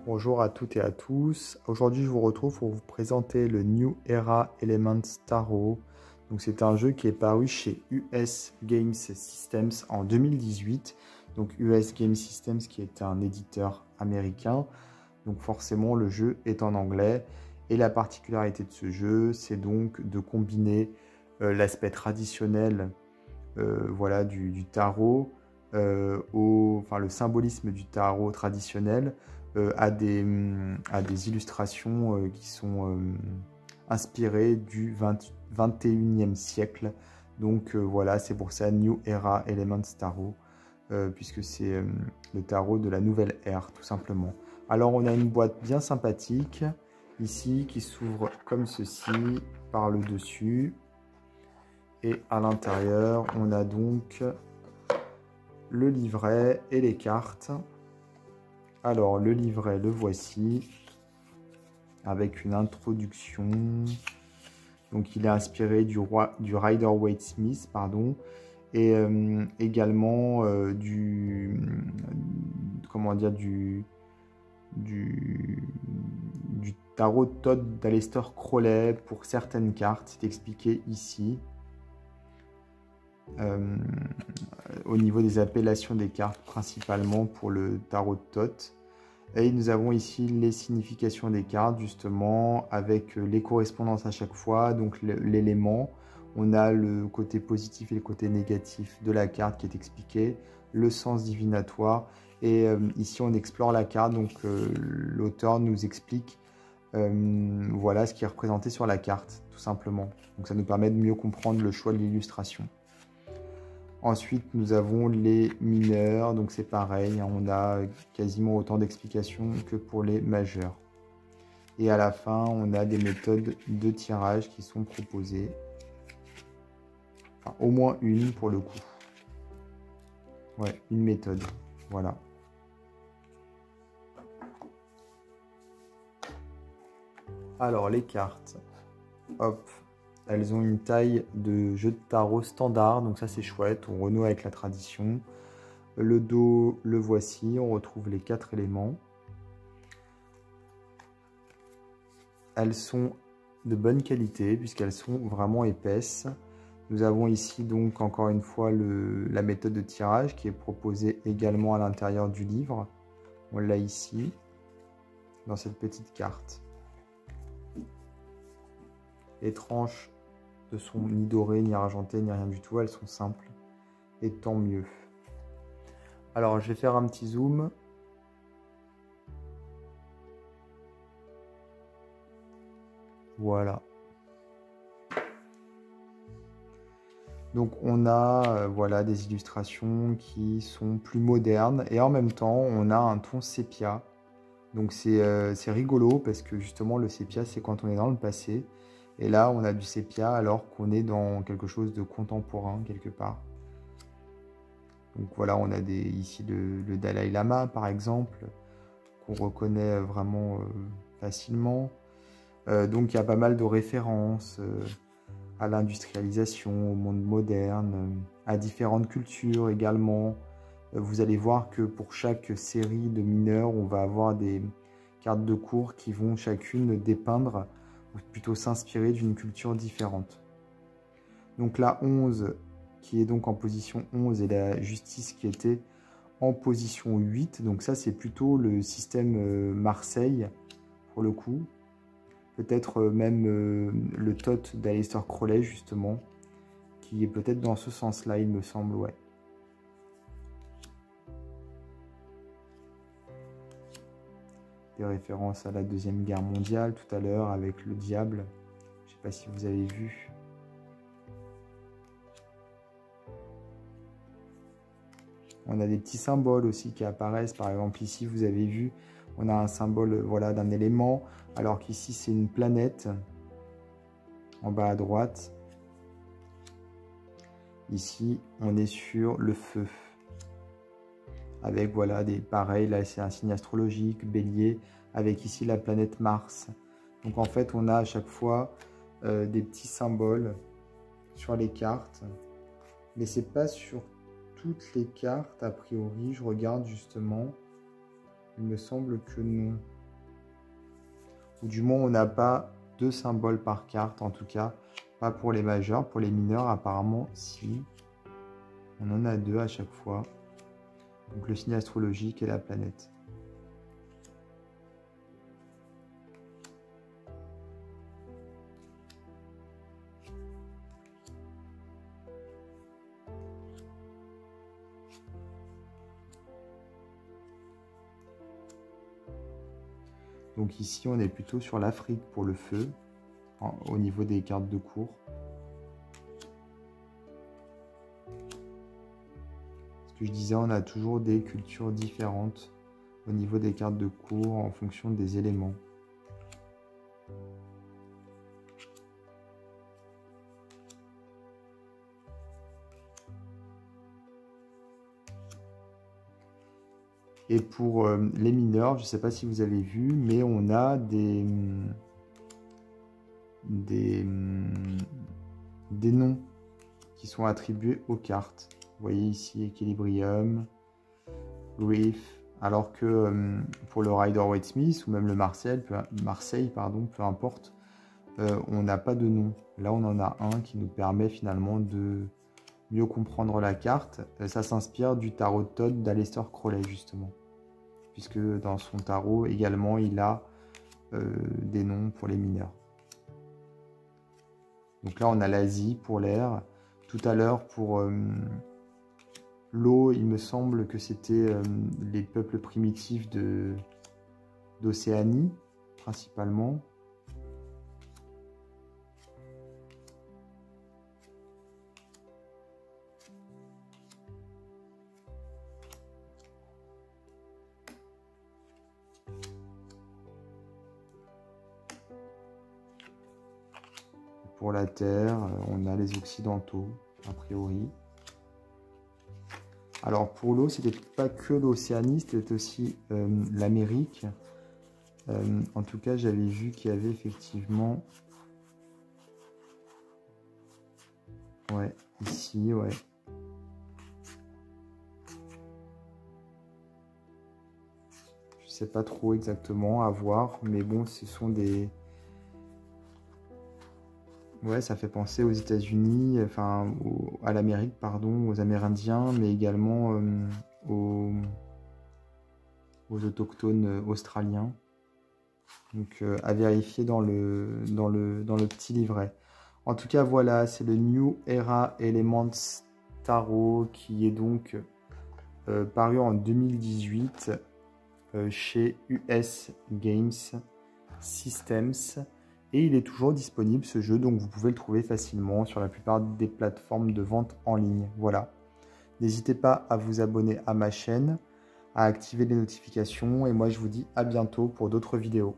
Bonjour à toutes et à tous. Aujourd'hui, je vous retrouve pour vous présenter le New Era Elements Tarot. Donc, c'est un jeu qui est paru chez US Games Systems en 2018. Donc, US Games Systems qui est un éditeur américain. Donc, forcément, le jeu est en anglais. Et la particularité de ce jeu, c'est donc de combiner l'aspect traditionnel voilà, du tarot, le symbolisme du tarot traditionnel, à des illustrations qui sont inspirées du 21e siècle. Donc voilà, c'est pour ça New Era Elements Tarot, puisque c'est le tarot de la nouvelle ère, tout simplement. Alors on a une boîte bien sympathique, ici, qui s'ouvre comme ceci, par le dessus. Et à l'intérieur, on a donc le livret et les cartes. Alors, le livret, le voici, avec une introduction. Donc, il est inspiré du Rider-Waite-Smith, pardon, et également du tarot de Todd d'Aleister Crowley pour certaines cartes. C'est expliqué ici. Au niveau des appellations des cartes, principalement pour le tarot de Thoth. Et nous avons ici les significations des cartes, justement, avec les correspondances à chaque fois, donc l'élément. On a le côté positif et le côté négatif de la carte qui est expliqué, le sens divinatoire. Et ici, on explore la carte, donc l'auteur nous explique voilà ce qui est représenté sur la carte, tout simplement. Donc ça nous permet de mieux comprendre le choix de l'illustration. Ensuite, nous avons les mineurs, donc c'est pareil, hein, on a quasiment autant d'explications que pour les majeurs. Et à la fin, on a des méthodes de tirage qui sont proposées. Enfin, au moins une pour le coup. Ouais, une méthode, voilà. Alors, les cartes, hop. Elles ont une taille de jeu de tarot standard, donc ça c'est chouette, on renoue avec la tradition. Le dos, le voici, on retrouve les 4 éléments. Elles sont de bonne qualité puisqu'elles sont vraiment épaisses. Nous avons ici donc encore une fois la méthode de tirage qui est proposée également à l'intérieur du livre. On l'a ici, dans cette petite carte. Les tranches ne sont ni dorées, ni argentées, ni rien du tout. Elles sont simples. Et tant mieux. Alors, je vais faire un petit zoom. Voilà. Donc, on a voilà, des illustrations qui sont plus modernes. Et en même temps, on a un ton sépia. Donc, c'est rigolo parce que justement, le sépia, c'est quand on est dans le passé. Et là, on a du sépia alors qu'on est dans quelque chose de contemporain, quelque part. Donc voilà, on a ici le Dalai Lama, par exemple, qu'on reconnaît vraiment facilement. Donc il y a pas mal de références à l'industrialisation, au monde moderne, à différentes cultures également. Vous allez voir que pour chaque série de mineurs, on va avoir des cartes de cours qui vont chacune dépeindre, ou plutôt s'inspirer d'une culture différente. Donc la 11, qui est donc en position 11, et la justice qui était en position 8. Donc ça, c'est plutôt le système Marseille, pour le coup. Peut-être même le Thoth d'Aleister Crowley, justement, qui est peut-être dans ce sens-là, il me semble, ouais. Des références à la Deuxième Guerre mondiale tout à l'heure avec le diable. Je ne sais pas si vous avez vu. On a des petits symboles aussi qui apparaissent. Par exemple, ici, vous avez vu, on a un symbole voilà, d'un élément, alors qu'ici, c'est une planète, en bas à droite. Ici, on est sur le feu. Avec, voilà, pareil, là, c'est un signe astrologique, bélier, avec ici la planète Mars. Donc, en fait, on a à chaque fois des petits symboles sur les cartes. Mais c'est pas sur toutes les cartes, a priori, je regarde justement, il me semble que non. ou du moins on n'a pas 2 symboles par carte, en tout cas pas pour les majeurs. Pour les mineurs apparemment si, on en a 2 à chaque fois, donc le signe astrologique et la planète. Donc ici, on est plutôt sur l'Afrique pour le feu, au niveau des cartes de cours. Ce que je disais, on a toujours des cultures différentes au niveau des cartes de cours en fonction des éléments. Et pour les mineurs, je ne sais pas si vous avez vu, mais on a des noms qui sont attribués aux cartes. Vous voyez ici Equilibrium, Reef, alors que pour le Rider-Waite Smith ou même le Marseille, peu importe, on n'a pas de nom. Là, on en a un qui nous permet finalement de mieux comprendre la carte. Ça s'inspire du tarot de Thoth d'Aleister Crowley, justement. Puisque dans son tarot, également, il a des noms pour les mineurs. Donc là, on a l'Asie pour l'air. Tout à l'heure, pour l'eau, il me semble que c'était les peuples primitifs d'Océanie, principalement. Pour la Terre, on a les Occidentaux, a priori. Alors pour l'eau, c'était pas que l'Océanie, c'était aussi l'Amérique. En tout cas, j'avais vu qu'il y avait effectivement... Ouais, ici, ouais. Je sais pas trop exactement, à voir, mais bon, ce sont des... Ouais, ça fait penser aux États-Unis, enfin à l'Amérique, pardon, aux Amérindiens, mais également aux autochtones australiens. Donc à vérifier dans le petit livret. En tout cas, voilà, c'est le New Era Elements Tarot qui est donc paru en 2018 chez US Games Systems. Et il est toujours disponible ce jeu, donc vous pouvez le trouver facilement sur la plupart des plateformes de vente en ligne. Voilà. N'hésitez pas à vous abonner à ma chaîne, à activer les notifications, et moi je vous dis à bientôt pour d'autres vidéos.